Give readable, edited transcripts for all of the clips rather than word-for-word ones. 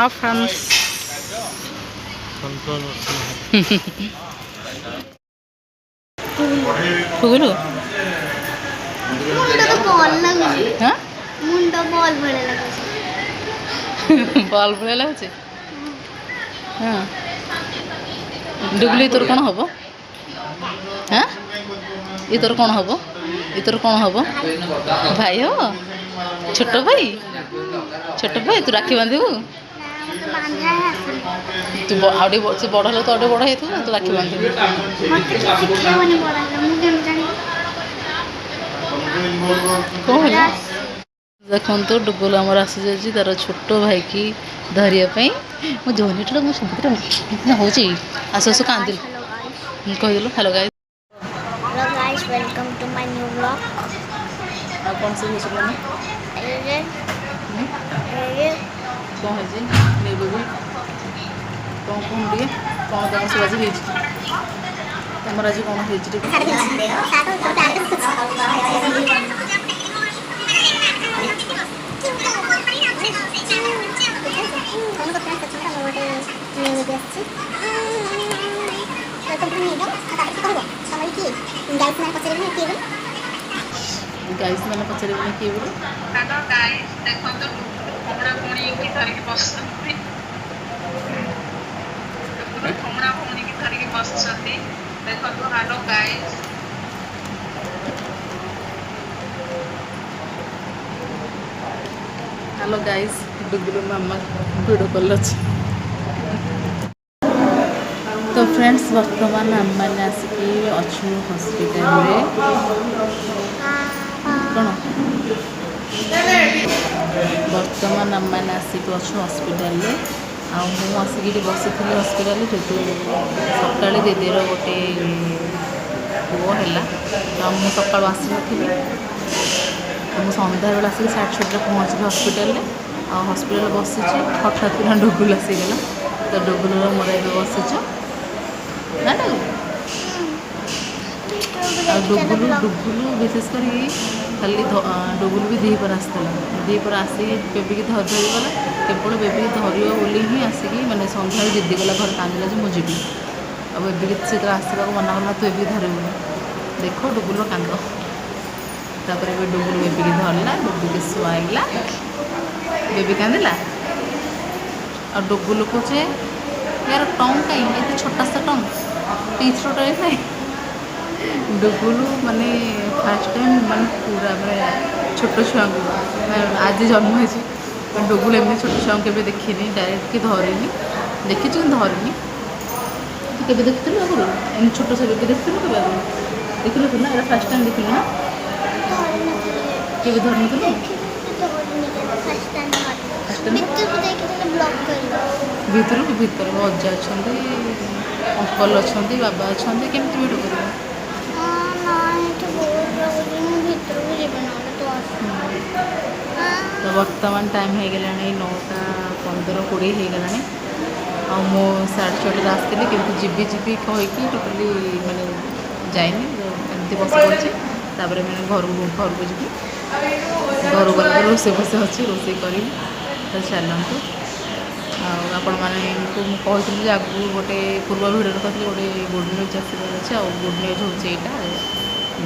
Half France फुगुलु हाँ ball भले लगुचे हाँ डुगली तोर कौन हम हाँ ये तोर कौन हम ये तोर कौन हम भाई हो छोट भाई तू राखी बांधबू तू आउटे से बड़ हेल्ला तो आउटे बड़ हो तू राखी बांधबू देखो तो डुगुल आमर आसी जाए तार छोट भाई की धरियापी मो जनीटा मुझे सब हो आस आस कांदिल कहीदेलु hello guys welcome to my new blog कौन से कौन है कौन कौन दिए कौन तुम सब आज तुम आज कौन गाइस मैंने पचारे किए बोलो हेलो गाइस देखो तो कमरा भौणी की धरिक बसछंती कमरा भौणी की धरिक बसछंती देखो तो हेलो गाइस हेलो गाइस डुगुलु मामा वीडियो कॉल अच्छे तो फ्रेंड्स वर्तमान आम मैंने आसिकी अच्छु हॉस्पिटल रे कौन वर्तमान आम मैंने आसिक अच्छु हॉस्पिटल रे आसिक बसी हॉस्पिटल जेहतु सका दीदीर गोटे पुओ है मुझे सका आसी नी मुझे सन्ध्या बेला आसिक 6:30 पहुँचली हॉस्पिटल रे हॉस्पिटल बसी हठात ना डुगुल आसीगला तो डुगुल मोर ए बसीच ना डुगुलु विशेषकर खाली डुगुलु भी दीपर आसला दीपर आसिक बेबी की धरीगला केवल बेबी धरव बोली ही आसिक मैंने सन्ध्या जिद्दी गला घर कांदिला जो मुझे आ बेबी से आसवा मना कला तू बेबी धरबुनि देख डुगुलर कांद तापर डुगुलु बेबी की धरला बेबी की शुआइला बेबी कांदिला आ डुगुलु को यार टंग कहीं ये छोटा सा टंग तीसरो टाइम है डुगुलु माने फास्ट टाइम माने पूरा माने छोट छुआ को आज जन्म हो डुगुलु एमती छोट छुआ के देखनी डायरेक्ट कि धरनी देखी धरनी तू के देखी आगुरी एम छोट से बेबी देखी के देखिलु ना ये फास्ट टाइम देखिलु ना के धरनी भीतर भीतर अजा अच्छा अंकल अच्छा बाबा अच्छा केमती वीडियो कर तो वर्तमान टाइम हो गला 9:15-20 हो गला मो 6:30 आसती कि जीवी जीवी कहीकि टोटाली मैंने जाइनी एमती बस पड़ी मैंने घर को जी घर गला रोसे बस अच्छी रोसे करी तो चलतु आपण मानक कहती आगू गोटे पूर्व भिडियो कहती गोटे गुड न्यूज आसबार अच्छे गुड न्यूज हूँ यहाँ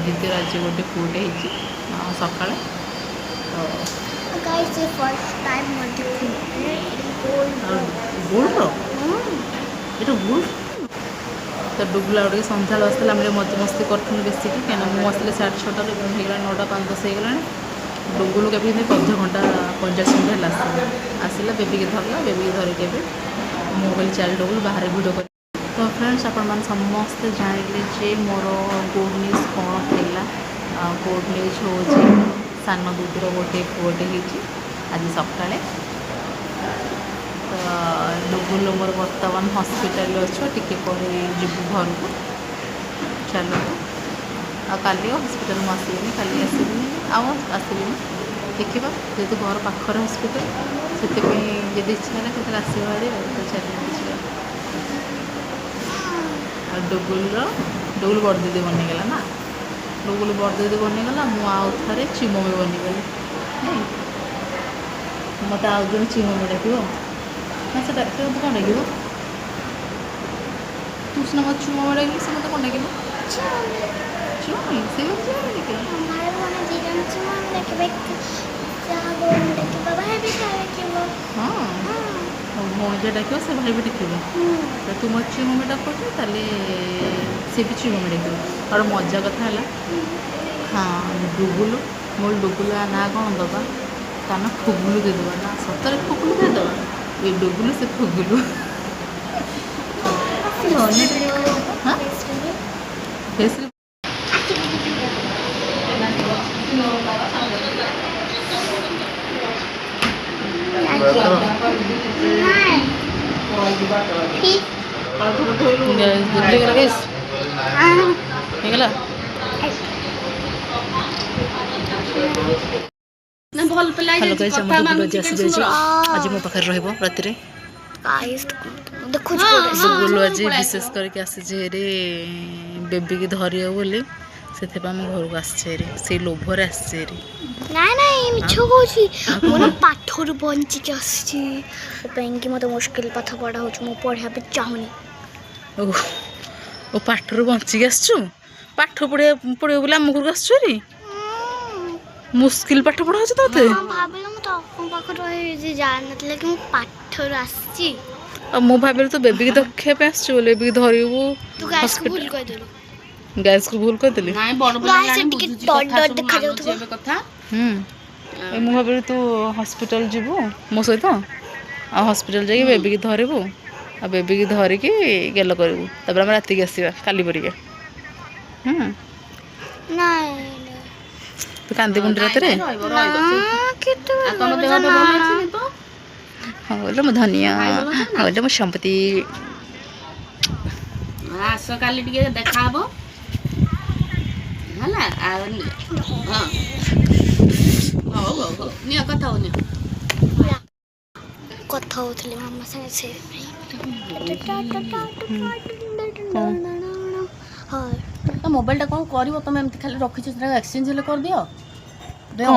दीदी आज गोटे पुटे सका तो डुगुला गोटे सन्ध्या आसला मजा मस्ती करूँ बेसिक कहीं मुझे आसली 6:30 होगा 9:05 होगा डुगुलु के अध घंटा 50 मिनट है आसला बेबी की धरला बेबी की धरिक मोबाइल चल डुगुलु बाहर भिडियो कर तो फ्रेंड्स आपण समस्ते जानिले जे मोर गुड न्यूज कौन था गुड न्यूज हूँ सान दीदीर गोटे पुटे आज सका तो डुगुलु मोर बर्तमान हॉस्पिटल अच्छे टिके पर जीव घर को चलो काली हॉस्पिटल में आसबी काली आसबी आसबी देखा जेहतु घर पाखर हॉस्पिटल से जब इच्छा है केते आसवा आड़े तो चलिए डुगुल बड़ दीदी बनीगला ना डुगुल बड़ दीदी बनीगला मुझे चिममी बनीगली मत आउ जन चिममी डाक ନା ସେଟା ସେ ମୋତେ କ'ଣ ଡାକିବ? ତୁ ସିନା ମୋତେ ଚୁମା ଡାକିଲି, ସେ ମୋତେ କ'ଣ ଡାକିବ? ଚୁମି ସେ ମୋତେ ଚୁମା ଡାକିବ। हमारे वाला जीवन से हम लेके बैठ जहाँ बोल लेके बाबा है भी क्या लेके वो ହଁ ଭଉଣୀ ଯେ ଡାକିବ ସେ ଭାଇ ବି ଡାକିବେ। ତ ତୁ ମୋତେ ଚୁମି ମମି ଡାକୁଛୁ ତାହେଲେ ସେ ବି ଚୁମି ମମି ଡାକିବ। ଆଉ ଗୋଟେ ମଜା କଥା ହେଲା, ହଁ ଡୁଗୁଲୁ ମୋ ଡୁଗୁଲୁ ନାଁ କ'ଣ ଦେବା? ତା ନାଁ ଫୁଗୁଲୁ ଦେଇଦେବା। ନା ସତରେ ଫୁଗୁଲୁ ଦେଇଦେବା? ଏ ଡୁଗୁଲୁ ସେ ଫୁଗୁଲୁ। ହଁ ଫେସ୍ରେ ହେଇଗଲା। ହ୍ୟାଲୋ ଗାଇସ୍, ଆମ ଡୁଗୁଲୁ ଆଜି ଆସିଯାଇଛି। ଆଜି ମୋ ପାଖରେ ରହିବ ରାତିରେ। गाइस देखो ଡୁଗୁଲୁ ଆଜି ବିଶେଷ କରିକି ଆସିଛି ହେରି ବେବିକି ଧରିବ ବୋଲି, ସେଥିପାଇଁ ଆମ ଘରକୁ ଆସିଛି ହେରି, ସେଇ ଲୋଭରେ ଆସିଛି ହେରି। ନାଇଁ ନାଇଁ ମିଛ କହୁଛି ମୁଁ ନା ପାଠରୁ ବଞ୍ଚିକି ଆସିଛି ସେଥିପାଇଁକି ମୋତେ ମୁସ୍କିଲ ପାଠ ପଢ଼ା ହେଉଛି ମୁଁ ପଢ଼ିବା ପାଇଁ ଚାହୁଁନି ଓ ପାଠରୁ ବଞ୍ଚିକି ଆସିଛୁ? ପାଠ ପଢ଼ିବ ବୋଲି ଆମ ଘରକୁ ଆସିଛୁ ହେରି? ମୁସ୍କିଲ ପାଠ ପଢ଼ା ହେଉଛି ତୋତେ? ଭାବିଲି ମୁଁ ତ ଆପଣଙ୍କ ପାଖରେ ରହିଛି ଜାଣିନଥିଲେ କି ମୁଁ ପାଠରୁ ଆସିଛି ଆଉ ମୁଁ ଭାବିଲି ତୁ ବେବିକି ଦେଖିବା ପାଇଁ ଆସିଛୁ ବୋଲି, ବେବିକି ଧରିବୁ। ତୁ ଗ୍ୟାସ୍କୁ ଭୁଲ କହିଦେଲୁ ଗ୍ୟାସ୍କୁ ଭୁଲ କରିଦେଲି। ଗାଇସ୍ ଟିକେ ଡର ଦେଖାଯାଉଥିବ ମୁଁ ଭାବିଲି ତୁ ହସ୍ପିଟାଲ ଯିବୁ ମୋ ସହିତ, ଆଉ ହସ୍ପିଟାଲ ଯାଇକି ବେବିକି ଧରିବୁ, ଆଉ ବେବିକି ଧରିକି ଗେଲ କରିବୁ, ତାପରେ ଆମେ ରାତିକି ଆସିବା କାଲି ପରିକା। ନାଇଁ ତୁ କାନ୍ଦିବୁନି ରାତିରେ? ହଉଲୋ ମୋ ଧନିଆ, ହଉଲୋ ମୋ ସମ୍ପତ୍ତି। ଆସ କାଲି ଟିକେ ଦେଖା ହବ ହେଲା। ଆଉ ହଉ ହଉ ହଉ ନିଅ କଥା ହଉ ନିଅ। କଥା ହଉଥିଲି ମାମା ସାଙ୍ଗେ ସେ ତ ମୋବାଇଲଟା କ'ଣ କରିବ ତମେ? ଏମିତି ଖାଲି ରଖିଛ, ସେଟା ଏକ୍ସଚେଞ୍ଜ ହେଲେ କରିଦିଅ। ହଁ